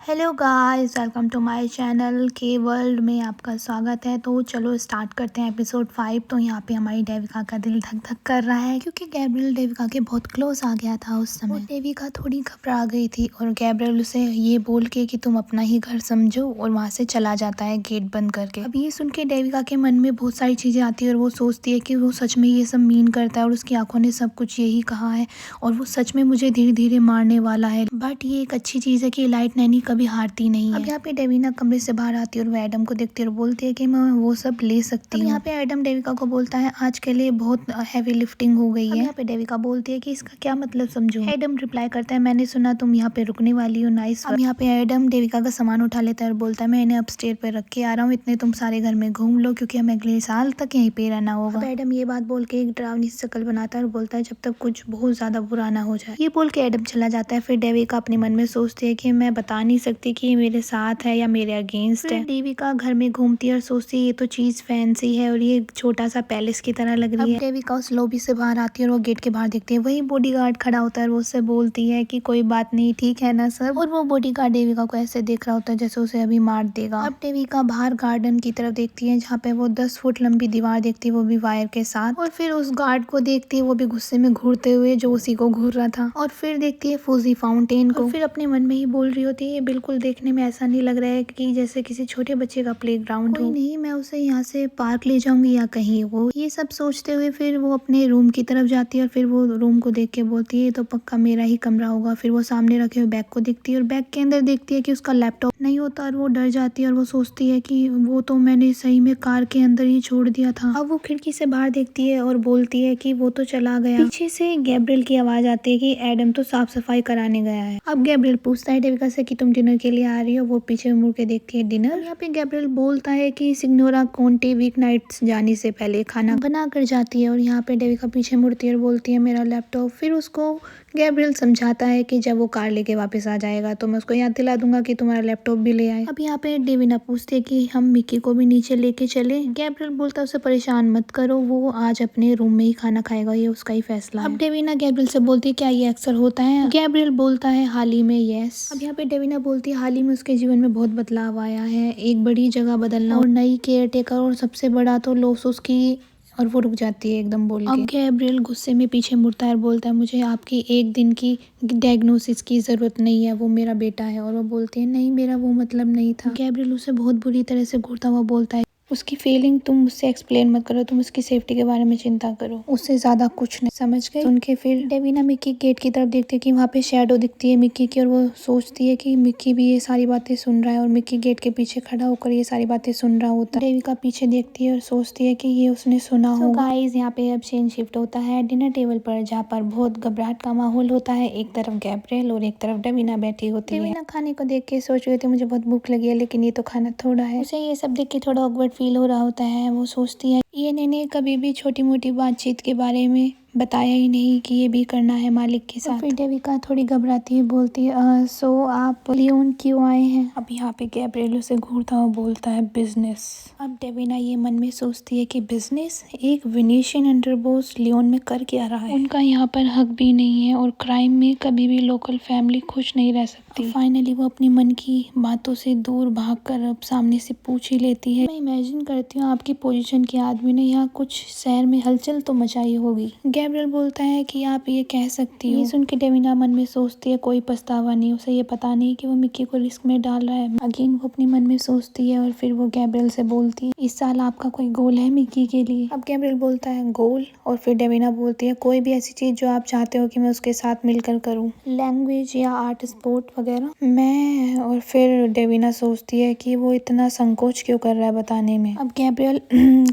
Hello guys, welcome to my channel के world में आपका स्वागत है। तो चलो स्टार्ट करते हैं एपिसोड 5। तो यहाँ पे हमारी देविका का दिल धक धक कर रहा है क्योंकि गैब्रियल देविका के बहुत क्लोज आ गया था उस समय। देविका थोड़ी घबरा गई थी और गैब्रियल उसे ये बोल के कि तुम अपना ही घर समझो और वहाँ से चला जाता है गेट बंद करके। अब ये सुन के देविका के मन में बहुत सारी चीजें आती है और वो सोचती है कि वो सच में ये सब मीन करता है और उसकी आंखों ने सब कुछ यही कहा है और वो सच में मुझे धीरे धीरे मारने वाला है। बट ये एक अच्छी चीज है कि लाइट नैनी कभी हारती नहीं है। अब यहाँ पे डेविना कमरे से बाहर आती है और वो एडम को देखती है और बोलती है कि मैं वो सब ले सकती हूँ। यहाँ पे एडम डेविका को बोलता है आज के लिए बहुत हैवी लिफ्टिंग हो गई है। यहाँ पे डेविका बोलती है कि इसका क्या मतलब समझूं। एडम रिप्लाई करता है मैंने सुना तुम यहाँ पे रुकने वाली हो, नाइस। अब यहाँ पे एडम डेविका का सामान उठा लेता है और बोलता है मैं इन्हें अपस्टेयर पे रख के आ रहा हूँ, इतने तुम सारे घर में घूम लो क्योंकि हमें अगले साल तक यहीं पे रहना होगा। एडम ये बात बोल के एक डरावनी शक्ल बनाता है और बोलता है जब तक कुछ बहुत ज्यादा बुरा ना हो जाए। ये बोल के एडम चला जाता है। फिर डेविका अपने मन में सोचती है कि मैं बता नहीं सकती कि मेरे साथ है या मेरे अगेंस्ट है। देविका घर में घूमती है और सोचती है ये तो चीज फैंसी है और ये छोटा सा पैलेस की तरह लग रही है। देविका उस लॉबी से बाहर आती है और वो गेट के बाहर देखती है, वही बॉडीगार्ड खड़ा होता है और वो उससे बोलती है कि कोई बात नहीं, ठीक है ना सब। और वो बॉडीगार्ड देविका को ऐसे देख रहा होता है जैसे उसे अभी मार देगा। अब देविका बाहर गार्डन की तरफ देखती है जहाँ पे वो 10 फुट लंबी दीवार देखती है, वो भी वायर के साथ। और फिर उस गार्ड को देखती है, वो भी गुस्से में घूरते हुए जो उसी को घूर रहा था। और फिर देखती है फूजी फाउंटेन को। फिर अपने मन में ही बोल रही होती है ये बिल्कुल देखने में ऐसा नहीं लग रहा है कि जैसे किसी छोटे बच्चे का प्लेग्राउंड हो। नहीं, मैं उसे यहाँ से पार्क ले जाऊंगी या कहीं। वो ये सब सोचते हुए फिर वो अपने रूम की तरफ जाती है और फिर वो रूम को देख के बोलती है तो पक्का मेरा ही कमरा होगा। फिर वो सामने रखे हुए बैग को देखती है और बैग के अंदर देखती है कि उसका लैपटॉप नहीं होता और वो डर जाती है और वो सोचती है कि वो तो मैंने सही में कार के अंदर ही छोड़ दिया था। अब वो खिड़की से बाहर देखती है और बोलती है कि वो तो चला गया। पीछे से गैब्रियल की आवाज आती है कि एडम तो साफ सफाई कराने गया है। अब गैब्रियल पूछता है डेविका से कि तुम डिनर के लिए आ रही हो। वो पीछे मुड़ के देखती है डिनर। यहाँ पे गैब्रियल बोलता है कि सिग्नोरा कोंटे वीक नाइट्स जाने से पहले खाना बना कर जाती है और यहाँ पे डेविका पीछे मुड़ती है और बोलती है मेरा लैपटॉप। फिर उसको गैब्रियल समझाता है कि जब वो कार लेके वापस आ जाएगा तो मैं उसको याद दिला दूंगा कि तुम्हारा लैपटॉप भी ले आए। अब यहाँ पे डेविना पूछती है कि हम मिक्की को भी नीचे लेके चले। गैब्रियल बोलता है उसे परेशान मत करो, वो आज अपने रूम में ही खाना खाएगा, ये उसका ही फैसला है। अब डेविना गैब्रियल से बोलती है क्या ये अक्सर होता है। गैब्रियल बोलता है हाल ही में यस। अब यहाँ पे डेविना बोलती है हाल ही में उसके जीवन में बहुत बदलाव आया है, एक बड़ी जगह बदलना और नई केयर टेकर और सबसे बड़ा तो लॉस उसकी। और वो रुक जाती है एकदम बोल के। अब गैब्रियल गुस्से में पीछे मुड़ता है और बोलता है मुझे आपकी एक दिन की डायग्नोसिस की जरूरत नहीं है, वो मेरा बेटा है। और वो बोलती है नहीं मेरा वो मतलब नहीं था। गैब्रियल उसे बहुत बुरी तरह से घूरता हुआ बोलता है उसकी फीलिंग तुम मुझसे एक्सप्लेन मत करो, तुम उसकी सेफ्टी के बारे में चिंता करो, उससे ज्यादा कुछ नहीं। समझ गई। सुन के फिर डेविना मिक्की गेट की तरफ देखती है कि वहाँ पे शैडो दिखती है मिक्की की और वो सोचती है कि मिक्की भी ये सारी बातें सुन रहा है और मिक्की गेट के पीछे खड़ा होकर ये सारी बातें सुन रहा होता है। डेविका पीछे देखती है और सोचती है कि ये उसने सुना होगा। गाइस यहाँ पे अब सीन शिफ्ट होता है डिनर टेबल पर जहाँ पर बहुत घबराहट का माहौल होता है। एक तरफ गैब्रियल और एक तरफ डेविना बैठी होती है। डेविना खाने को देख के सोच रही थी मुझे बहुत भूख लगी है लेकिन ये तो खाना थोड़ा है। उसे ये सब देख के थोड़ा ऑकवर्ड फील हो रहा होता है। वो सोचती है ये ने कभी भी छोटी मोटी बातचीत के बारे में बताया ही नहीं कि ये भी करना है मालिक के साथ। फिर डेविका थोड़ी घबराती है, बोलती है सो आप लियोन क्यों आए हैं। अब यहाँ पे गैब्रियल उसे घूरता हुआ बोलता है बिजनेस। अब डेविना ये मन में सोचती है कि बिजनेस, एक वेनेशियन अंडरबॉस लियोन में कर क्या रहा है। उनका यहाँ पर हक भी नहीं है और क्राइम में कभी भी लोकल फैमिली खुश नहीं रह सकती। फाइनली वो अपनी मन की बातों से दूर भागकर अब सामने से पूछ ही लेती है मैं इमेजिन करती हूँ आपकी पोजीशन के आदमी ने यहाँ कुछ शहर में हलचल तो मचाई होगी। गैब्रियल बोलता है कि आप ये कह सकती हो। ये सुन के डेविना मन में सोचती है कोई पछतावा नहीं, उसे ये पता नहीं कि वो मिक्की को रिस्क में डाल रहा है। अगेन वो अपने मन में सोचती है और फिर वो गैब्रियल से बोलती है इस साल आपका कोई गोल है मिक्की के लिए। अब गैब्रियल बोलता है गोल, और फिर डेविना बोलती है कोई भी ऐसी चीज जो आप चाहते हो कि मैं उसके साथ मिलकर करूँ, लैंग्वेज या आर्ट स्पोर्ट वगैरह। मैं और फिर डेविना सोचती है कि वो इतना संकोच क्यों कर रहा है बताने में। अब गैब्रियल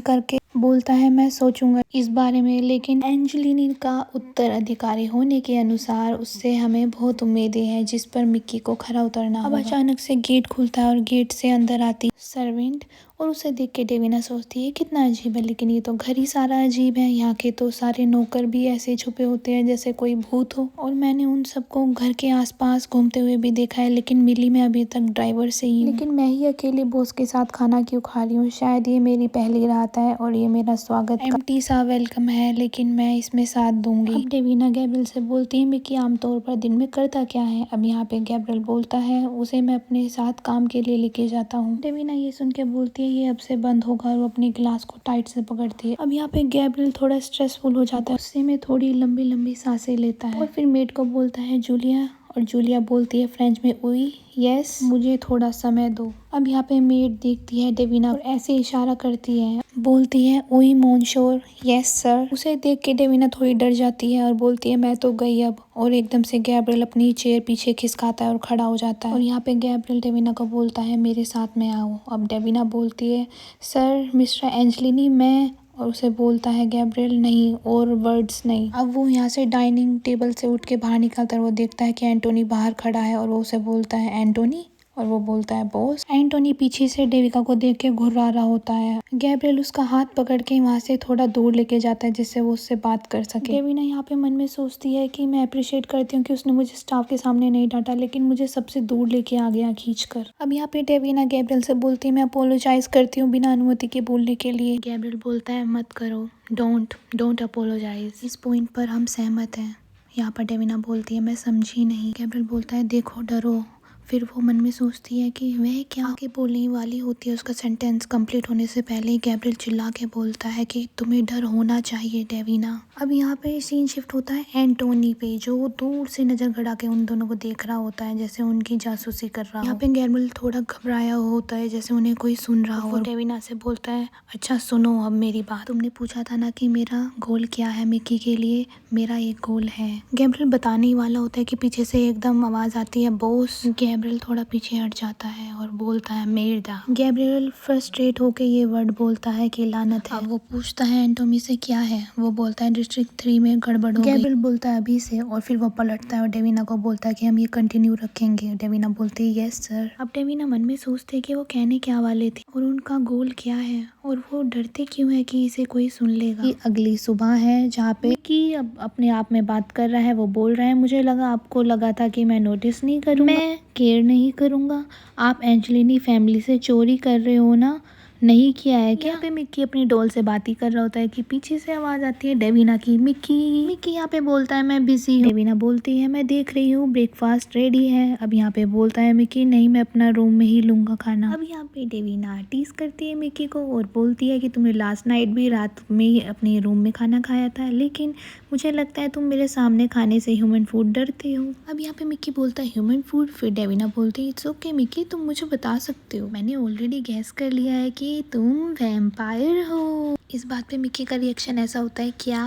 करके बोलता है मैं सोचूंगा इस बारे में, लेकिन एंजेलिनी का उत्तराधिकारी होने के अनुसार उससे हमें बहुत उम्मीदें हैं जिस पर मिक्की को खरा उतरना होगा। अब अचानक से गेट खुलता है और गेट से अंदर आती सर्वेंट और उसे देख के डेविना सोचती है कितना अजीब है, लेकिन ये तो घर ही सारा अजीब है। यहाँ के तो सारे नौकर भी ऐसे छुपे होते हैं जैसे कोई भूत हो, और मैंने उन सबको घर के आसपास घूमते हुए भी देखा है, लेकिन मिली मैं अभी तक ड्राइवर से ही हूँ। लेकिन मैं ही अकेले बॉस के साथ खाना क्यों खा रही हूँ? शायद ये मेरी पहली रात है और ये मेरा स्वागत एम्प्टी सा वेलकम है, लेकिन मैं इसमें साथ दूंगी। अब डेविना गैब्रियल से बोलती है मिकी आमतौर पर दिन में करता क्या है? अब यहाँ पे गैब्रियल बोलता है उसे मैं अपने साथ काम के लिए लेके जाता हूँ। डेविना ये सुन के बोलती है ये अब से बंद होगा, और वो अपनी ग्लास को टाइट से पकड़ती है। अब यहाँ पे गैब्रियल थोड़ा स्ट्रेसफुल हो जाता है, उससे में थोड़ी लंबी लंबी सांसें लेता है और फिर मेड को बोलता है जूलिया, और जूलिया बोलती है फ्रेंच में उई यस, मुझे थोड़ा समय दो। अब यहाँ पे मेड देखती है डेविना और ऐसे इशारा करती है, बोलती है उई मोनशोर यस सर। उसे देख के डेविना थोड़ी डर जाती है और बोलती है मैं तो गई अब, और एकदम से गैब्रियल अपनी चेयर पीछे खिसकाता है और खड़ा हो जाता है। और यहाँ पे गैब्रियल डेविना को बोलता है मेरे साथ में आओ। अब डेविना बोलती है सर मिस्टर एंजलिनी मैं, और उसे बोलता है गैब्रियल नहीं और वर्ड्स नहीं। अब वो यहाँ से डाइनिंग टेबल से उठ के बाहर निकलता है, वो देखता है कि एंटोनी बाहर खड़ा है और वो उसे बोलता है एंटोनी, और वो बोलता है बॉस। एंटोनी पीछे से डेविका को देख के घुर्रा रहा होता है। गैब्रियल उसका हाथ पकड़ के वहाँ से थोड़ा दूर लेके जाता है जिससे वो उससे बात कर सके। डेविना यहाँ पे मन में सोचती है कि मैं अप्रिशिएट करती हूँ कि उसने मुझे स्टाफ के सामने नहीं डांटा, लेकिन मुझे सबसे दूर लेके आ गया खींचकर। अब यहाँ पे डेविना गैब्रियल से बोलती है मैं अपोलोजाइज करती हूँ बिना अनुमति के बोलने के लिए। गैब्रियल बोलता है मत करो, डोंट अपोलोजाइज। इस पॉइंट पर हम सहमत हैं। यहाँ पर डेविना बोलती है मैं समझी नहीं। गैब्रियल बोलता है देखो डरो। फिर वो मन में सोचती है कि वह क्या आगे बोलने वाली होती है, उसका सेंटेंस कंप्लीट होने से पहले ही गैब्रियल चिल्ला के बोलता है कि तुम्हें डर होना चाहिए डेविना। अब यहाँ पे सीन शिफ्ट होता है एंटोनी पे, जो दूर से नजर गड़ा के उन दोनों को देख रहा होता है जैसे उनकी जासूसी कर रहा हो। यहाँ पे गैब्रियल थोड़ा घबराया होता है जैसे उन्हें कोई सुन रहा हो, और डेविना से बोलता है अच्छा सुनो अब मेरी बात, तुमने पूछा था ना कि मेरा गोल क्या है मिकी के लिए, मेरा एक गोल है। गैब्रियल बताने ही वाला होता है कि पीछे से एकदम आवाज आती है बॉस। गैब्रियल थोड़ा पीछे हट जाता है और बोलता है मेर्दा। गैब्रियल फ्रस्ट्रेट होके ये वर्ड बोलता है कि लानत है। अब वो पूछता है एंटोनी से क्या है, वो बोलता है डिस्ट्रिक्ट 3 में गड़बड़ हो गई। गैब्रियल बोलता है अभी से, और फिर वो पलटता है और डेविना को बोलता है कि हम ये कंटिन्यू रखेंगे। डेविना बोलती है यस सर। अब डेविना मन में सोचते कि वो कहने क्या वाले थे और उनका गोल क्या है, और वो डरते क्यों है कि इसे कोई सुन लेगा। ये अगली सुबह है जहाँ पे कि अब अपने आप में बात कर रहा है, वो बोल रहा है मुझे लगा आपको लगा था कि मैं नोटिस नहीं करूँगा, मैं केयर नहीं करूँगा, आप एंजलिनी फैमिली से चोरी कर रहे हो ना, नहीं किया है क्या? यहाँ पे मिक्की अपनी डॉल से बात ही कर रहा होता है कि पीछे से आवाज आती है डेविना की मिक्की यहाँ पे बोलता है मैं बिजी हूँ। डेविना बोलती है मैं देख रही हूँ ब्रेकफास्ट रेडी है। अब यहाँ पे बोलता है मिक्की नहीं मैं अपना रूम में ही लूंगा खाना। अब यहाँ पे डेविना टीज करती है मिक्की को और बोलती है कि तुमने लास्ट नाइट भी रात में अपने रूम में खाना खाया था, लेकिन मुझे लगता है तुम मेरे सामने खाने से ह्यूमन फूड डरते हो। अब यहाँ पे मिक्की बोलता है ह्यूमन फूड, फिर डेविना बोलती है इट्स ओके मिक्की तुम मुझे बता सकते हो, मैंने ऑलरेडी गैस कर लिया है कि तुम वैम्पायर हो। इस बात पे मिक्की का रिएक्शन ऐसा होता है क्या?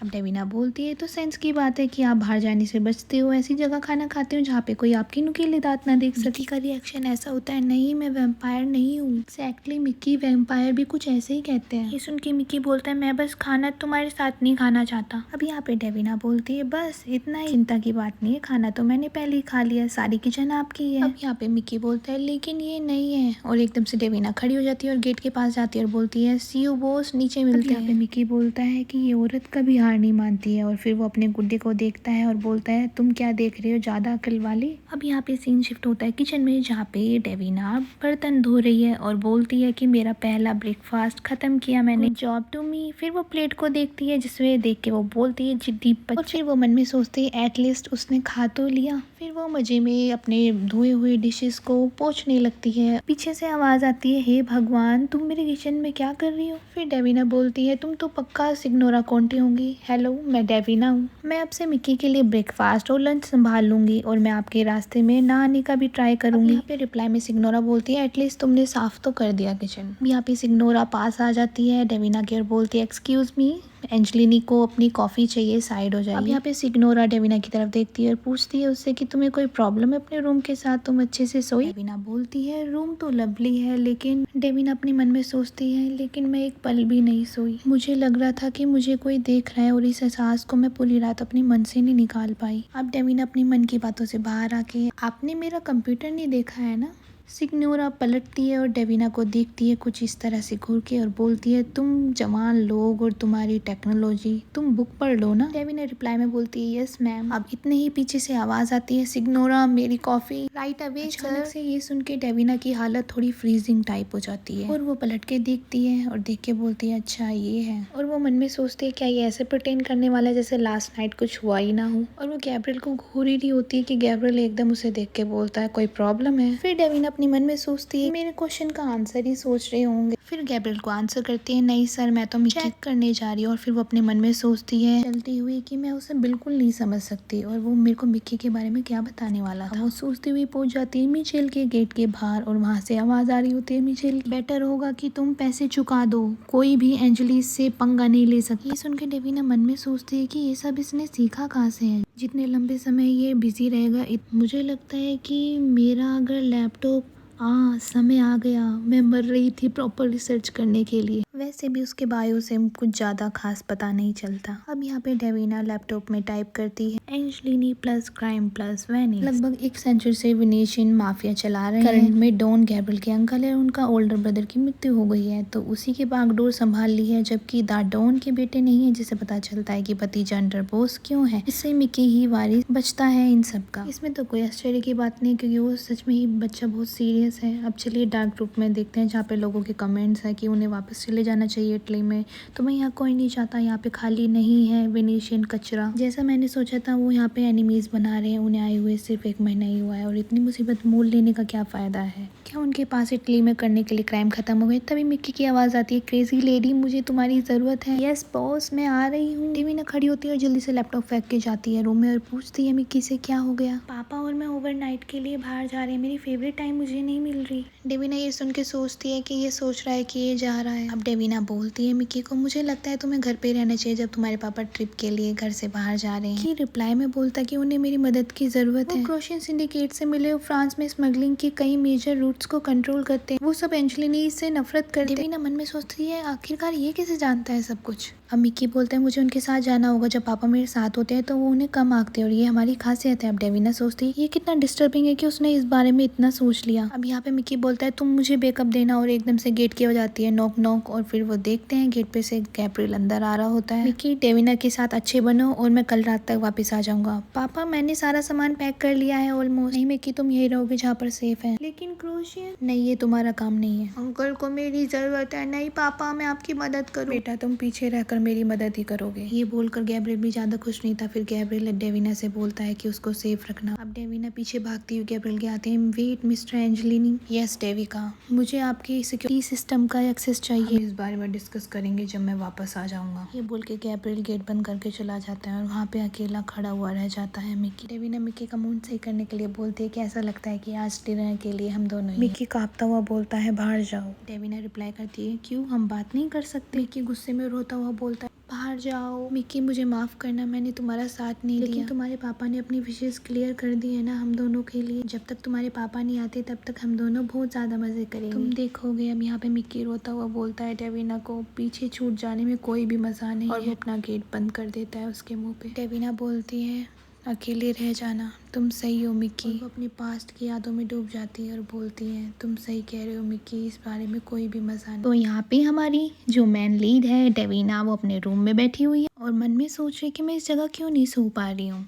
अब डेविना बोलती है तो सेंस की बात है कि आप बाहर जाने से बचते हो, ऐसी जगह खाना खाते हो जहाँ पे कोई आपकी नुकीली दांत ना देख सके। मिक्की का रिएक्शन ऐसा होता है नहीं मैं वैम्पायर नहीं हूँ। एक्जैक्टली मिक्की वैम्पायर भी कुछ ऐसे ही कहते हैं। ये सुन के मिक्की बोलता है मैं बस खाना तुम्हारे साथ नहीं खाना चाहता। अब यहाँ पे डेविना बोलती है बस इतना ही, चिंता की बात नहीं है, खाना तो मैंने पहले ही खा लिया, सारी किचन आपकी है। अब यहाँ पे मिक्की बोलता है लेकिन ये नहीं है, और एकदम से डेविना खड़ी हो जाती है और गेट के पास जाती है और बोलती है सी यू बॉस नीचे मिलते हैं। यहाँ पे मिक्की बोलता है कि ये औरत कभी हार नहीं मानती है, और फिर वो अपने गुड्डे को देखता है और बोलता है तुम क्या देख रहे हो ज्यादा अकल वाली। अब यहाँ पे सीन शिफ्ट होता है किचन में जहाँ पे डेविना बर्तन धो रही है और बोलती है कि मेरा पहला ब्रेकफास्ट खत्म किया मैंने, जॉब टू मी। फिर वो प्लेट को देखती है जिसमें देख के वो बोलती है जिद्दी बच्ची, और फिर वो मन में सोचती है एटलीस्ट उसने खा तो लिया। फिर वो मजे में अपने धोए हुए डिशेस को पोंछने लगती है। पीछे से आवाज आती है हे भगवान तुम मेरे किचन में क्या कर रही हो? फिर डेविना बोलती है तुम तो पक्का सिग्नोरा कॉन्टी होंगी। हेलो मैं डेविना हूँ, मैं आपसे मिक्की के लिए ब्रेकफास्ट और लंच संभाल लूंगी, और मैं आपके रास्ते में ना आने का भी ट्राई करूंगी। यहाँ पे रिप्लाई में सिग्नोरा बोलती है एटलीस्ट तुमने साफ तो कर दिया किचन। यहाँ पे सिग्नोरा पास आ जाती है डेविना की और बोलती है एक्सक्यूज मी एंजलिनी को अपनी कॉफी चाहिए, साइड हो जाइए। अब यहाँ पे सिग्नोरा डेविना की तरफ देखती है और पूछती है उससे कि तुम्हें कोई प्रॉब्लम है अपने रूम के साथ, तुम अच्छे से सोई? डेविना बोलती है रूम तो लवली है, लेकिन डेविना अपने मन में सोचती है लेकिन मैं एक पल भी नहीं सोई, मुझे लग रहा था कि मुझे कोई देख रहा है, और इस एहसास को मैं पूरी रात अपने मन से नहीं निकाल पाई। अब डेविना अपनी मन की बातों से बाहर आके आपने मेरा कंप्यूटर नहीं देखा है ना, सिग्नोरा पलटती है और डेविना को देखती है कुछ इस तरह से घूर के और बोलती है, तुम जवान लोग और तुम्हारी टेक्नोलॉजी, तुम बुक पढ़ लो ना। डेविना रिप्लाई में बोलती है, यस मैम। अब इतने ही पीछे से आवाज आती है, सिग्नोरा मेरी कॉफी राइट अवे। अचानक से ये सुन के डेविना की हालत थोड़ी फ्रीजिंग टाइप हो जाती है और वो पलट के देखती है और देख के बोलती है, अच्छा ये है। और वो मन में सोचती है, क्या ये ऐसे प्रिटेंड करने वाला है जैसे लास्ट नाइट कुछ हुआ ही ना हो। और वो गैब्रियल को घूर ही रही होती है कि गैब्रियल एकदम उसे देख के बोलता है, कोई प्रॉब्लम है। फिर डेविना अपने मन में सोचती है, मेरे क्वेश्चन का आंसर ही सोच रहे होंगे। फिर गैब्रियल को आंसर करती है, नहीं सर मैं तो चेक करने जा रही हूँ। और फिर वो अपने मन में सोचती है चलती हुई कि मैं उसे बिल्कुल नहीं समझ सकती और वो मेरे को मिक्की के बारे में क्या बताने वाला था। वो सोचती हुई पहुंच जाती है मिचेल के गेट के बाहर और वहां से आवाज आ रही होती है, मिचेल बेटर होगा कि तुम पैसे चुका दो, कोई भी एंजेलिस से पंगा नहीं ले सकता। ये सुन के डेविना मन में सोचती है कि ये सब इसने सीखा कहाँ से है, जितने लंबे समय ये बिजी रहेगा। मुझे लगता है कि मेरा अगर लैपटॉप समय आ गया, मैं मर रही थी प्रॉपर रिसर्च करने के लिए। वैसे भी उसके बायो से कुछ ज़्यादा खास पता नहीं चलता। अब यहाँ पे डेविना लैपटॉप में टाइप करती है, एंजलिनी प्लस क्राइम प्लस वेनिस। लगभग 1 सेंचुरी से वेनेशियन माफिया चला रहे हैं। करंट में डॉन गैब्रियल के अंकल है, उनका ओल्डर ब्रदर की मृत्यु हो गई है तो उसी के बागडोर संभाल ली है, जबकि द डॉन के बेटे नहीं है, जिसे पता चलता है कि भतीजा अंडरबॉस क्यों है। इससे मिकी ही वारिस बचता है इन सब का। इसमें तो कोई आश्चर्य की बात नहीं, क्योंकि वो सच में ही बच्चा बहुत सीरियस है। अब चलिए डार्क ग्रुप में देखते हैं, जहाँ पे लोगों के कमेंट्स है कि उन्हें वापस चले जाना चाहिए इटली में। तो मैं यहाँ कोई नहीं चाहता, यहाँ पे खाली नहीं है वेनेशियन कचरा जैसा मैंने सोचा था। वो यहाँ पे एनिमीज बना रहे हैं, उन्हें आए हुए सिर्फ 1 महीना ही हुआ है और इतनी मुसीबत मोल लेने का क्या फायदा है। क्या उनके पास इटली में करने के लिए क्राइम खत्म हो गए? तभी मिक्की की आवाज आती है, क्रेजी लेडी मुझे तुम्हारी जरूरत है। यस बॉस मैं आ रही हूँ। डेविना खड़ी होती है और जल्दी से लैपटॉप फेंक के जाती है रूम में और पूछती है मिक्की से, क्या हो गया? पापा और मैं ओवरनाइट के लिए बाहर जा रहे हैं, मेरी फेवरेट टाइम मुझे नहीं मिल रही। डेविना ये सुन के सोचती है कि ये सोच रहा है कि ये जा रहा है। अब डेविना बोलती है मिक्की को, मुझे लगता है तुम्हें घर पे रहना चाहिए जब तुम्हारे पापा ट्रिप के लिए घर से बाहर जा रहे हैं। कि रिप्लाई में बोलता है कि उन्हें मेरी मदद की जरूरत है। क्रोशियन सिंडिकेट से मिले और फ्रांस में स्मगलिंग के कई मेजर रूट्स को कंट्रोल करते हैं। वो सब एंजेलिनी से नफरत करते हैं। डेविना मन में सोचती है, आखिरकार ये कैसे जानता है सब कुछ। अब मिक्की बोलता है, मुझे उनके साथ जाना होगा, जब पापा मेरे साथ होते हैं तो वो उन्हें कम आंकते हैं और ये हमारी खासियत है। अब डेविना सोचती है ये कितना डिस्टर्बिंग है कि उसने इस बारे में इतना सोच लिया। अब यहाँ पे मिक्की बोलता है, तुम मुझे बैकअप देना, और एकदम से गेट की आवाज आती है, नॉक नॉक। और फिर वो देखते हैं गेट पे से गैब्रियल अंदर आ रहा होता है। मिक्की, डेविना के साथ अच्छे बनो और मैं कल रात तक वापस आ जाऊंगा। पापा मैंने सारा सामान पैक कर लिया है ऑलमोस्ट। नहीं मिक्की, तुम यही रहोगे जहाँ पर सेफ है। लेकिन क्रोशियन, नहीं ये तुम्हारा काम नहीं है। अंकल को मेरी जरूरत है। नहीं पापा मैं आपकी मदद करूँ। बेटा तुम पीछे रहकर मेरी मदद ही करोगे। ये बोलकर गैब्रियल भी ज्यादा खुश नहीं था। फिर गैब्रियल डेविना से बोलता है कि उसको सेफ रखना। अब डेविना पीछे भागती हुई गैब्रियल के आते हैं, वेट मिस्टर एंजेलिनी। यस डेविका, मुझे आपकी सिक्योरिटी सिस्टम का एक्सेस चाहिए। हम इस बारे में डिस्कस करेंगे जब मैं वापस आ जाऊंगा। ये बोल के गैब्रियल गेट बंद करके चला जाता है और वहाँ पे अकेला खड़ा हुआ रह जाता है मिक्की। डेविना मिक्की का मूड सही करने के लिए बोलती है कि ऐसा लगता है कि आज डिनर के लिए हम दोनों ही। मिक्की कांपता हुआ बोलता है, बाहर जाओ। डेविना रिप्लाई करती है, क्यों हम बात नहीं कर सकते? मिक्की गुस्से में रोता हुआ बोलता है, बाहर जाओ। मिक्की मुझे माफ करना, मैंने तुम्हारा साथ नहीं दिया। तुम्हारे पापा ने अपनी विशेष क्लियर कर दी है ना हम दोनों के लिए। जब तक तुम्हारे पापा नहीं आते तब तक हम दोनों बहुत ज्यादा मजे करेंगे, तुम देखोगे। अब यहाँ पे मिक्की रोता हुआ बोलता है डेविना को पीछे छूट जाने में कोई भी मजा नहीं और वो अपना गेट बंद कर देता है उसके मुंह पे। डेविना बोलती है, अकेले रह जाना, तुम सही हो मिक्की। वो अपनी पास्ट की यादों में डूब जाती है और बोलती है, तुम सही कह रहे हो मिक्की, इस बारे में कोई भी मजा नहीं। तो यहाँ पे हमारी जो मेन लीड है डेविना, वो अपने रूम में बैठी हुई है और मन में सोच रही कि मैं इस जगह क्यों नहीं सो पा रही हूँ।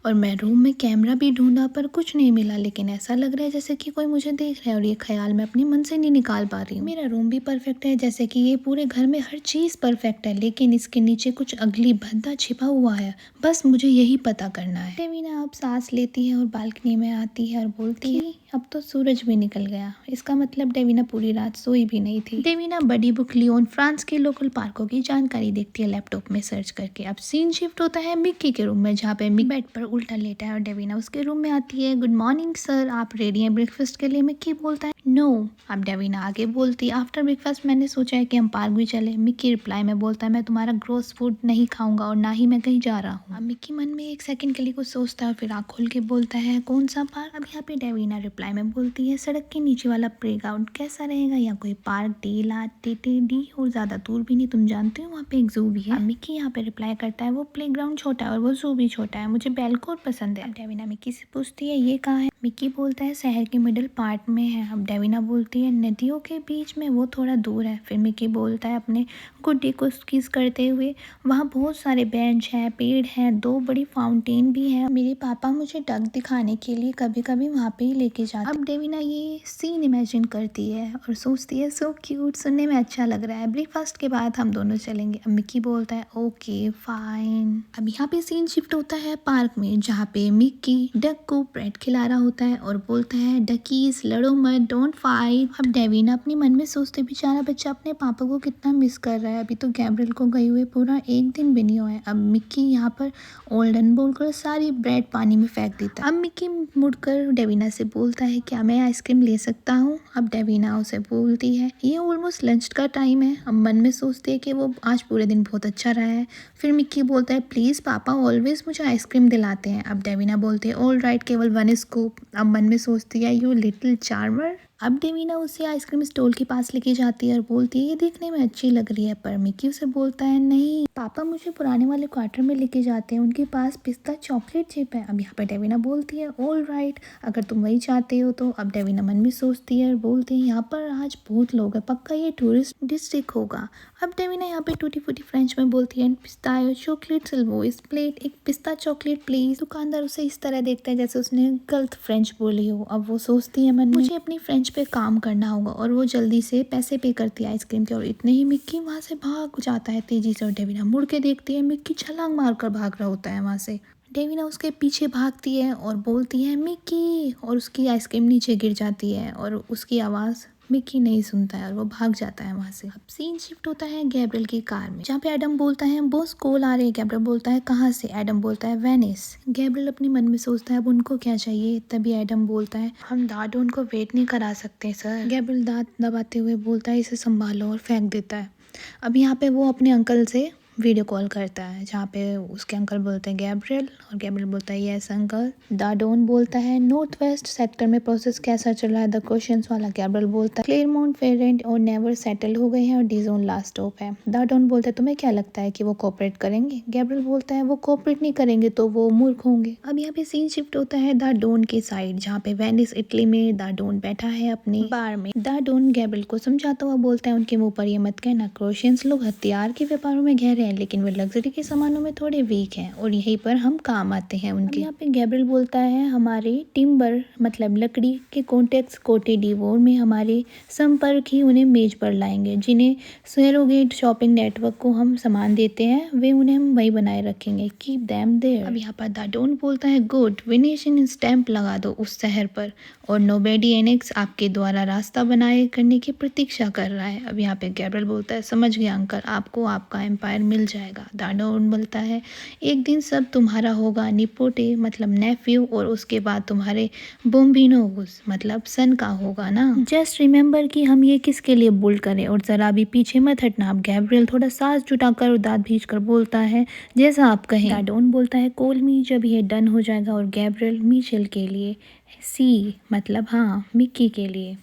और मैं रूम में कैमरा भी ढूंढा पर कुछ नहीं मिला, लेकिन ऐसा लग रहा है जैसे कि कोई मुझे देख रहा है और ये ख्याल मैं अपने मन से नहीं निकाल पा रही हूँ। मेरा रूम भी परफेक्ट है, जैसे कि ये पूरे घर में हर चीज परफेक्ट है, लेकिन इसके नीचे कुछ अगली भद्दा छिपा हुआ है, बस मुझे यही पता करना है। डेविना अब सांस लेती है और बालकनी में आती है और बोलती है, अब तो सूरज भी निकल गया। इसका मतलब डेविना पूरी रात सोई भी नहीं थी। डेविना बड़ी बुक लियोन फ्रांस के लोकल पार्कों की जानकारी देखती है लैपटॉप में सर्च करके। अब सीन शिफ्ट होता है मिक्की के रूम में, जहाँ पे मिक्की बेड पर उल्टा लेटा है और डेविना उसके रूम में आती है। गुड मॉर्निंग सर, आप रेडी हैं ब्रेकफास्ट के लिए? मिक्की बोलता है, नो। अब डेविना आगे बोलती है, आफ्टर ब्रेकफास्ट मैंने सोचा है कि हम पार्क भी चले। मिक्की रिप्लाई में बोलता है, मैं तुम्हारा ग्रोस फूड नहीं खाऊंगा और ना ही मैं कहीं जा रहा हूँ। अब मिक्की मन में 1 सेकंड के लिए कुछ सोचता है और फिर आँख खोल के बोलता है, कौन सा पार्क? अब यहाँ पे डेविना रिप्लाई में बोलती है, सड़क के नीचे वाला प्लेग्राउंड कैसा रहेगा, या कोई पार्क डी और ज्यादा दूर भी नहीं, तुम जानते हो वहाँ पे एक जू भी है। मिक्की यहाँ पे रिप्लाई करता है, वो प्लेग्राउंड छोटा है और वो जू भी छोटा है, मुझे बेलकोर पसंद है। डेविना मिक्की से पूछती है, ये कहाँ है? मिक्की बोलता है शहर के मिडिल पार्ट में है। अब डेविना बोलती है नदियों के बीच में, वो थोड़ा दूर है। फिर मिक्की बोलता है अपने गुड्डी को किस करते हुए वहाँ बहुत सारे बेंच हैं, पेड़ हैं, 2 बड़ी फाउंटेन भी हैं। मेरे पापा मुझे डक दिखाने के लिए कभी कभी वहाँ पे ही लेके जाते। अब डेविना ये सीन इमेजिन करती है और सोचती है सो क्यूट, सुनने में अच्छा लग रहा है, ब्रेकफास्ट के बाद हम दोनों चलेंगे। अब मिक्की बोलता है ओके फाइन। अब यहाँ पे सीन शिफ्ट होता है पार्क में, जहाँ पे मिक्की डक को ब्रेड खिला रहा होता है और बोलता है डकीज लड़ो मत, डोंट फाइट। अब डेविना अपने मन में सोचते बेचारा बच्चा अपने पापा को कितना मिस कर रहा है, अभी तो गैब्रियल को गए हुए पूरा एक दिन भी नहीं हुआ है। अब मिक्की यहाँ पर ओल्डन बोलकर सारी ब्रेड पानी में फेंक देता है। अब मिक्की मुड़कर डेविना से बोलता है क्या मैं आइसक्रीम ले सकता हूँ। अब डेविना उसे बोलती है ये ऑलमोस्ट लंच का टाइम है। अब मन में सोचती है कि वो आज पूरे दिन बहुत अच्छा रहा है। फिर मिक्की बोलता है प्लीज़ पापा ऑलवेज मुझे आइसक्रीम दिलाते हैं। अब डेविना बोलते हैं ऑल राइट, केवल 1 स्कूप। अब मन में सोचती है यू लिटिल चार्मर। अब डेविना उसे आइसक्रीम स्टॉल के पास लेके जाती है और बोलती है ये देखने में अच्छी लग रही है, पर मिक्की उसे बोलता है नहीं पापा मुझे पुराने वाले क्वार्टर में लेके जाते हैं, उनके पास पिस्ता चॉकलेट चिप है। अब यहाँ पर डेविना बोलती है ऑल राइट, अगर तुम वही चाहते हो तो। अब डेविना मन में सोचती है और बोलती है यहाँ पर आज बहुत लोग हैं, पक्का ये टूरिस्ट डिस्ट्रिक्ट होगा। अब डेविना यहाँ पे टूटी फूटी फ्रेंच में बोलती है पिस्तायो चॉकलेट सिल्वो इस प्लेट, एक पिस्ता चॉकलेट प्लीज। दुकानदार उसे इस तरह देखता है जैसे उसने गलत फ्रेंच बोली हो। अब वो सोचती है मन में मुझे अपनी फ्रेंच पे काम करना होगा, और वो जल्दी से पैसे पे करती है आइसक्रीम के। और इतने ही मिक्की वहाँ से भाग जाता है तेजी से और डेविना मुड़ के देखती है मिक्की छलांग मारकर भाग रहा होता है वहाँ से। डेविना उसके पीछे भागती है और बोलती है मिक्की, और उसकी आइसक्रीम नीचे गिर जाती है और उसकी आवाज़ मिक्की नहीं सुनता है और वो भाग जाता है वहाँ से। अब सीन शिफ्ट होता है गैब्रियल की कार में, जहाँ पे एडम बोलता है बॉस कॉल आ रहे हैं। गैब्रियल बोलता है कहाँ से। एडम बोलता है वेनिस। गैब्रियल अपने मन में सोचता है अब उनको क्या चाहिए। तभी एडम बोलता है हम दाद उनको वेट नहीं करा सकते सर। गैब्रियल दांत दबाते हुए बोलता है इसे संभालो और फेंक देता है। अब यहाँ पे वो अपने अंकल से वीडियो कॉल करता है, जहाँ पे उसके अंकल बोलते हैं गैब्रियल, और गैब्रियल बोलता है यस अंकल। दाडोन बोलता है नॉर्थ वेस्ट सेक्टर में प्रोसेस कैसा चल रहा है द क्वेश्चंस वाला। गैब्रियल बोलता है क्लेयरमाउंट, फेरेंट और नेवर सेटल हो गए हैं और डिजोन लास्ट स्टॉप है। दाडोन बोलता है तुम्हें क्या लगता है कि वो कोऑपरेट करेंगे। गैब्रियल बोलता है वो कोऑपरेट नहीं करेंगे तो वो मूर्ख होंगे। अब यहाँ पे सीन शिफ्ट होता है दाडोन के साइड, जहाँ पे वेनिस इटली में दाडोन बैठा है अपने बार में। दाडोन गैब्रियल को समझाता हुआ बोलता है उनके मुंह पर ये मत कहना, क्रोशियंस लोग हथियार के व्यापारों में गहरे हैं लेकिन वे लग्जरी के सामानों में थोड़े वीक हैं और यहीं पर हम काम आते हैं उनके। यहाँ पे गैब्रियल बोलता है हमारे टिम्बर मतलब लकड़ी के कॉन्टेक्स कोटे डिवोर में हमारे संपर्क ही उन्हें मेज पर लाएंगे। जिन्हें सरोगेट शॉपिंग नेटवर्क को हम सामान देते हैं वे उन्हें हम वही बनाए रखेंगे, कीप देम देयर। अब यहाँ पर दाडोन बोलता है गुड, विनेशन स्टैंप लगा दो उस शहर पर और नोबेडी एनेक्स आपके द्वारा रास्ता बनाए करने की प्रतीक्षा कर रहा है। अब यहाँ पे गैब्रियल बोलता है समझ गया अंकल, आपको आपका एम्पायर मिल जाएगा। दाडोन बोलता है एक दिन सब तुम्हारा होगा, निपोटे मतलब नेफ्यू, और उसके बाद तुम्हारे बोम्बिनोस मतलब सन का होगा ना। जस्ट रिमेम्बर कि हम ये किसके लिए बुल्ड करें और जरा भी पीछे मत हटना। अब गैब्रियल थोड़ा सांस जुटाकर और दांत भींचकर बोलता है जैसा आप कहें। दाडोन बोलता है कॉल मी जब ये डन हो जाएगा, और गैब्रियल मिचेल के लिए सी मतलब हाँ मिक्की के लिए।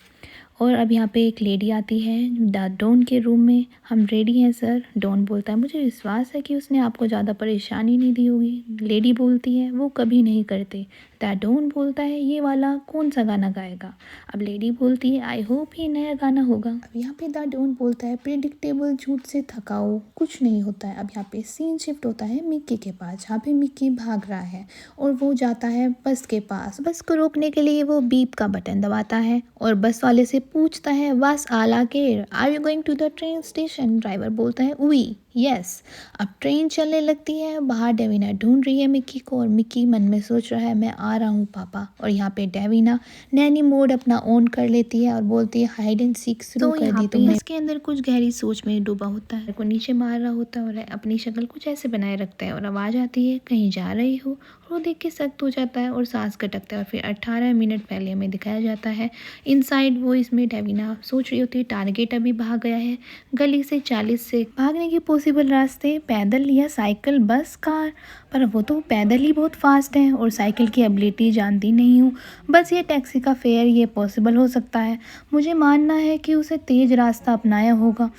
और अब यहाँ पे एक लेडी आती है डॉन के रूम में, हम रेडी हैं सर। डॉन बोलता है मुझे विश्वास है कि उसने आपको ज़्यादा परेशानी नहीं दी होगी। लेडी बोलती है वो कभी नहीं करते। डॉन बोलता है ये वाला कौन सा गाना गाएगा। अब लेडी बोलती है आई होप ये नया गाना होगा। अब यहाँ पे डॉन बोलता है प्रेडिक्टेबल झूठ से थकाओ कुछ नहीं होता है। अब यहाँ पे सीन शिफ्ट होता है मिक्की के पास, जहाँ पे मिक्की भाग रहा है और वो जाता है बस के पास। बस को रोकने के लिए वो बीप का बटन दबाता है और बस वाले से पूछता है वास आला केर, are you going to the train station. Driver बोलता है वी यस। अब ट्रेन चलने लगती है, बाहर डेविना ढूंढ रही है मिक्की को और मिक्की मन में सोच रहा है मैं आ रहा हूँ पापा। और यहाँ पे डेविना नैनी मोड अपना ऑन कर लेती है और बोलती है हाइड एंड सीक शुरू कर दी तुमने। इसके अंदर कुछ गहरी सोच में डूबा होता है, को नीचे मार रहा होता है और अपनी शक्ल कुछ ऐसे बनाए रखता है और आवाज आती है कहीं जा रही हो। वो देख के सख्त हो जाता है और सांस कटकता है। और फिर 18 मिनट पहले हमें दिखाया जाता है इनसाइड वॉइस में डेविना सोच रही होती है टारगेट अभी भाग गया है गली से 40 से भागने के पॉसिबल रास्ते पैदल या साइकिल बस कार, पर वो तो पैदल ही बहुत फास्ट है और साइकिल की एबिलिटी जानती नहीं हूँ। बस ये टैक्सी का फेयर ये पॉसिबल हो सकता है। मुझे मानना है कि उसे तेज रास्ता अपनाया होगा।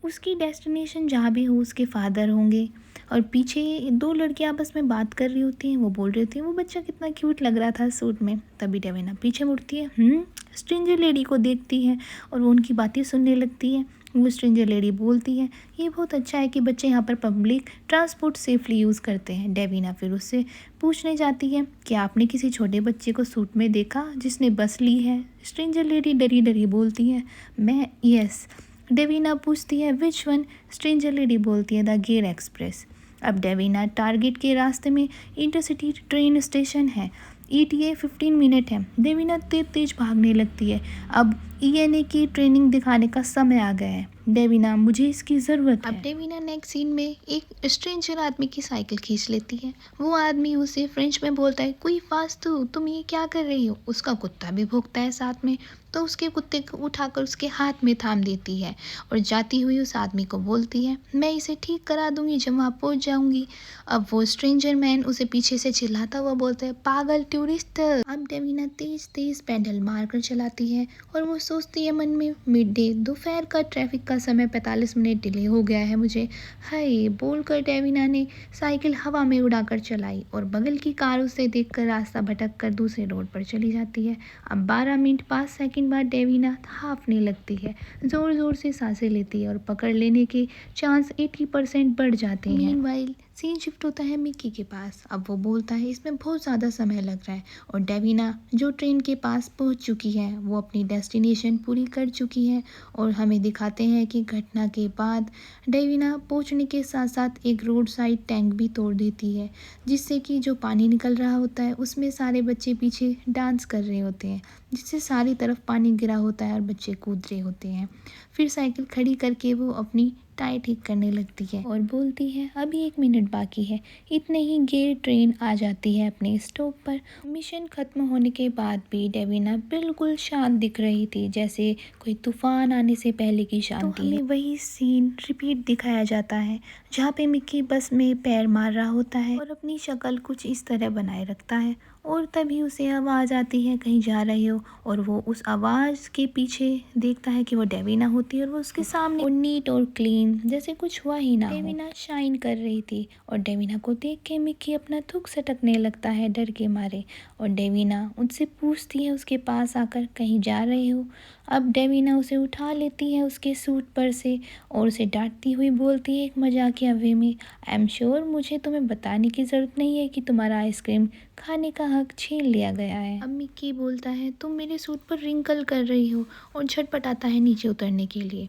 उसकी डेस्टिनेशन जहाँ भी हो उसके फादर होंगे और पीछे दो लड़कियां आपस में बात कर रही होती हैं। वो बोल रही होती हैं वो बच्चा कितना क्यूट लग रहा था सूट में। तभी डेविना पीछे मुड़ती है, स्ट्रेंजर लेडी को देखती है और वो उनकी बातें सुनने लगती है। वो स्ट्रेंजर लेडी बोलती है ये बहुत अच्छा है कि बच्चे यहाँ पर पब्लिक ट्रांसपोर्ट सेफली यूज़ करते हैं। डेविना फिर उससे पूछने जाती है कि आपने किसी छोटे बच्चे को सूट में देखा जिसने बस ली है। स्ट्रेंजर लेडी डरी डरी बोलती है मैं यस। डेविना पूछती है विच वन। स्ट्रेंजर लेडी बोलती है द गेर एक्सप्रेस। अब डेविना टारगेट के रास्ते में इंटरसिटी ट्रेन स्टेशन है। ETA 15 मिनट है। डेविना तेज तेज भागने लगती है। अब ENA की ट्रेनिंग दिखाने का समय आ गया है। डेविना मुझे इसकी ज़रूरत है। अब डेविना नेक्स्ट सीन में एक स्ट्रेंजर आदमी की साइकिल खींच लेती है। वो आदमी उसे फ्रेंच में बोलता है कोई फास्तु तुम ये क्या कर रही हो। उसका कुत्ता भी भौंकता है साथ में, तो उसके कुत्ते को उठाकर उसके हाथ में थाम देती है और जाती हुई उस आदमी को बोलती है मैं इसे ठीक करा दूंगी जब वहाँ पहुँच जाऊंगी। अब वो स्ट्रेंजर मैन उसे पीछे से चिल्लाता हुआ बोलता है पागल टूरिस्ट। अब डेविना तेज तेज पैडल मारकर चलाती है और वो सोचती है मन में मिड डे दोपहर का ट्रैफिक का समय 45 मिनट डिले हो गया है मुझे। हाय बोलकर डेविना ने साइकिल हवा में उड़ाकर चलाई और बगल की कार उसे देखकर रास्ता भटक कर दूसरे रोड पर चली जाती है। अब 12 मिनट 5 सेकंड बाद डेविना हांफने लगती है, ज़ोर ज़ोर से सांसें लेती है और पकड़ लेने के चांस 80% बढ़ जाते हैं। मीनवाइल सीन शिफ्ट होता है मिक्की के पास। अब वो बोलता है इसमें बहुत ज़्यादा समय लग रहा है और डेविना जो ट्रेन के पास पहुंच चुकी है वो अपनी डेस्टिनेशन पूरी कर चुकी है और हमें दिखाते हैं कि घटना के बाद डेविना पहुंचने के साथ साथ एक रोड साइड टैंक भी तोड़ देती है जिससे कि जो पानी निकल रहा होता है उसमें सारे बच्चे पीछे डांस कर रहे होते हैं जिससे सारी तरफ पानी गिरा होता है और बच्चे कूद रहे होते हैं। फिर साइकिल खड़ी करके वो अपनी टायर ठीक करने लगती है और बोलती है अभी 1 मिनट बाकी है। इतने ही गेर ट्रेन आ जाती है अपने स्टॉप पर। मिशन खत्म होने के बाद भी डेविना बिल्कुल शांत दिख रही थी जैसे कोई तूफान आने से पहले की शांति। तो हमें वही सीन रिपीट दिखाया जाता है जहाँ पे मिक्की बस में पैर मार रहा होता है और अपनी शक्ल कुछ इस तरह बनाए रखता है और तभी उसे आवाज़ आती है कहीं जा रही हो और वो उस आवाज़ के पीछे देखता है कि वो डेविना होती है और वो उसके सामने और नीट और क्लीन जैसे कुछ हुआ ही ना हो। डेविना शाइन कर रही थी और डेविना को देख के मिक्की अपना थूक सटकने लगता है डर के मारे और डेविना उनसे पूछती है उसके पास आकर कहीं जा रहे हो। अब डेविना उसे उठा लेती है उसके सूट पर से और उसे डांटती हुई बोलती है एक मजाकिया वे में आई एम श्योर मुझे तुम्हें बताने की ज़रूरत नहीं है कि तुम्हारा आइसक्रीम खाने का हक छीन लिया गया है। अब मिक्की बोलता है तुम मेरे सूट पर रिंकल कर रही हो और झटपटाता है नीचे उतरने के लिए।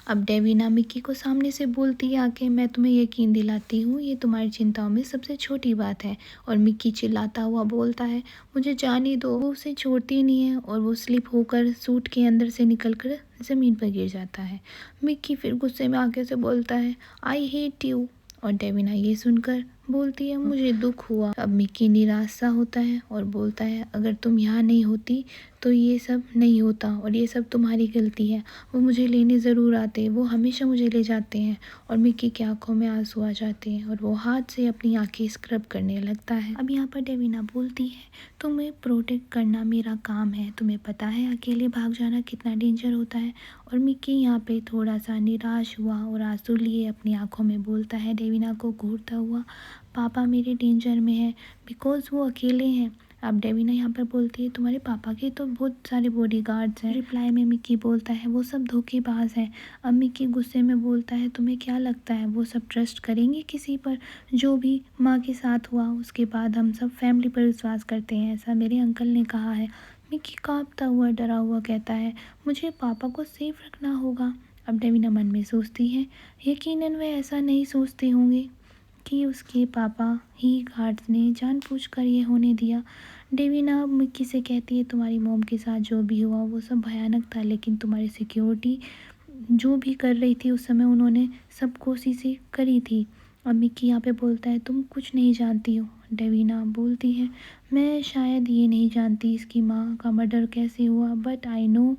अब डेविना मिक्की को सामने से बोलती है आके मैं तुम्हें यकीन दिलाती हूँ ये तुम्हारी चिंताओं में सबसे छोटी बात है। और मिक्की चिल्लाता हुआ बोलता है मुझे जाने दो। वो उसे छोड़ती नहीं है और वो स्लिप होकर सूट के अंदर से निकलकर ज़मीन पर गिर जाता है। मिक्की फिर गुस्से में आके से बोलता है आई हेट यू और डेविना ये सुनकर बोलती है मुझे दुख हुआ। अब मिक्की निराश सा होता है और बोलता है अगर तुम यहाँ नहीं होती तो ये सब नहीं होता और ये सब तुम्हारी गलती है। वो मुझे लेने ज़रूर आते, वो हमेशा मुझे ले जाते हैं। और मिक्की की आंखों में आंसू आ जाते हैं और वो हाथ से अपनी आंखें स्क्रब करने लगता है। अब यहाँ पर डेविना बोलती है तुम्हें प्रोटेक्ट करना मेरा काम है, तुम्हें पता है अकेले भाग जाना कितना डेंजर होता है। और मिक्की यहाँ पे थोड़ा सा निराश हुआ और आंसू लिए अपनी आंखों में बोलता है डेविना को घूरता हुआ पापा मेरे डेंजर में है बिकॉज वो अकेले हैं। अब डेविना यहाँ पर बोलती है तुम्हारे पापा के तो बहुत सारे बॉडीगार्ड्स हैं। रिप्लाई में मिक्की बोलता है वो सब धोखेबाज हैं। अब मिक्की गुस्से में बोलता है तुम्हें क्या लगता है वो सब ट्रस्ट करेंगे किसी पर? जो भी माँ के साथ हुआ उसके बाद हम सब फैमिली पर विश्वास करते हैं, ऐसा मेरे अंकल ने कहा है। मिक्की कांपता हुआ डरा हुआ कहता है मुझे पापा को सेफ रखना होगा। अब डेविना मन में सोचती है यकीनन वे ऐसा नहीं सोचते होंगे कि उसके पापा ही गार्ड्स ने जानबूझकर ये होने दिया। डेविना मिक्की से कहती है तुम्हारी मॉम के साथ जो भी हुआ वो सब भयानक था लेकिन तुम्हारी सिक्योरिटी जो भी कर रही थी उस समय उन्होंने सब कोशिशें करी थी। अब मिक्की यहाँ पे बोलता है तुम कुछ नहीं जानती हो। डेविना बोलती है मैं शायद ये नहीं जानती इसकी माँ का मर्डर कैसे हुआ बट आई नो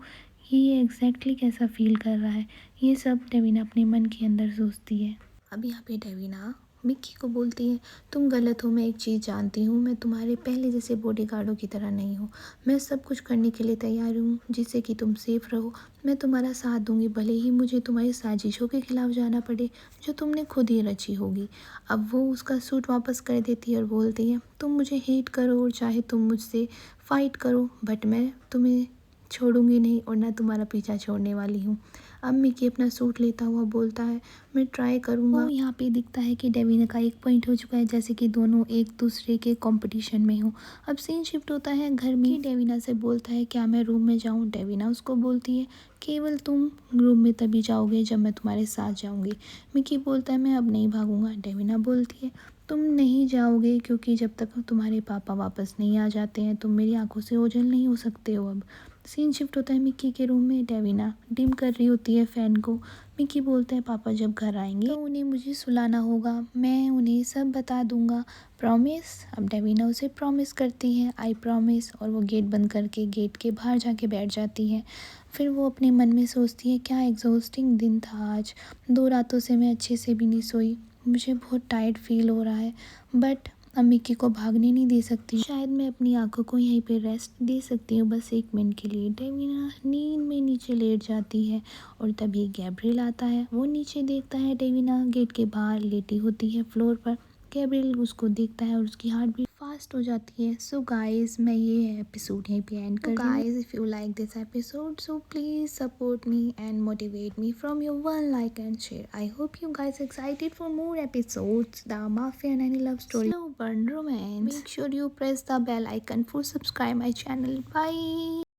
ये एग्जैक्टली कैसा फील कर रहा है। ये सब डेविना अपने मन के अंदर सोचती है। अब यहाँ पे डेविना मिक्की को बोलती है, तुम गलत हो, मैं एक चीज़ जानती हूँ, मैं तुम्हारे पहले जैसे बॉडीगार्डों की तरह नहीं हूँ। मैं सब कुछ करने के लिए तैयार हूँ जिससे कि तुम सेफ रहो। मैं तुम्हारा साथ दूंगी, भले ही मुझे तुम्हारी साजिशों के खिलाफ जाना पड़े जो तुमने खुद ही रची होगी। अब वो उसका सूट वापस कर देती है और बोलती है, तुम मुझे हेट करो और चाहे तुम मुझसे फ़ाइट करो, बट मैं तुम्हें छोड़ूंगी नहीं और ना तुम्हारा पीछा छोड़ने वाली हूँ। अब मिकी अपना सूट लेता हुआ बोलता है, मैं ट्राई करूँगा। तो यहाँ पे दिखता है कि डेविना का एक पॉइंट हो चुका है, जैसे कि दोनों एक दूसरे के कंपटीशन में हो। अब सीन शिफ्ट होता है घर में। डेविना से बोलता है, क्या मैं रूम में जाऊँ? डेविना उसको बोलती है, केवल तुम रूम में तभी जाओगे जब मैं तुम्हारे साथ जाऊँगी। मिकी बोलता है, मैं अब नहीं भागूंगा। डेविना बोलती है, तुम नहीं जाओगे क्योंकि जब तक तुम्हारे पापा वापस नहीं आ जाते हैं तुम मेरी आंखों से ओझल नहीं हो सकते हो। अब सीन शिफ्ट होता है मिक्की के रूम में। डेविना डिम कर रही होती है फ़ैन को। मिक्की बोलते हैं, पापा जब घर आएंगे तो उन्हें मुझे सुलाना होगा, मैं उन्हें सब बता दूंगा, प्रॉमिस? अब डेविना उसे प्रॉमिस करती है, आई प्रॉमिस, और वो गेट बंद करके गेट के बाहर जाके बैठ जाती है। फिर वो अपने मन में सोचती है, क्या एग्जॉस्टिंग दिन था आज, 2 रातों से मैं अच्छे से भी नहीं सोई, मुझे बहुत टायर्ड फील हो रहा है, बट अब मिक्की को भागने नहीं दे सकती। शायद मैं अपनी आंखों को यहीं पे रेस्ट दे सकती हूँ बस 1 मिनट के लिए। डेविना नींद में नीचे लेट जाती है और तभी गैब्रियल आता है। वो नीचे देखता है डेविना गेट के बाहर लेटी होती है फ्लोर पर। गैब्रियल उसको देखता है और उसकी हार्ट बीट फास्ट हो जाती है। सो गाइस, मैं ये एपिसोड यहीं पे एंड कर रही हूँ। Guys, if you like this episode so please support me and motivate me from your one like and share. I hope you guys excited for more episodes. The Mafia and Any Love Story, Slow Burn Romance. Make sure you press the bell icon for subscribe my channel. Bye.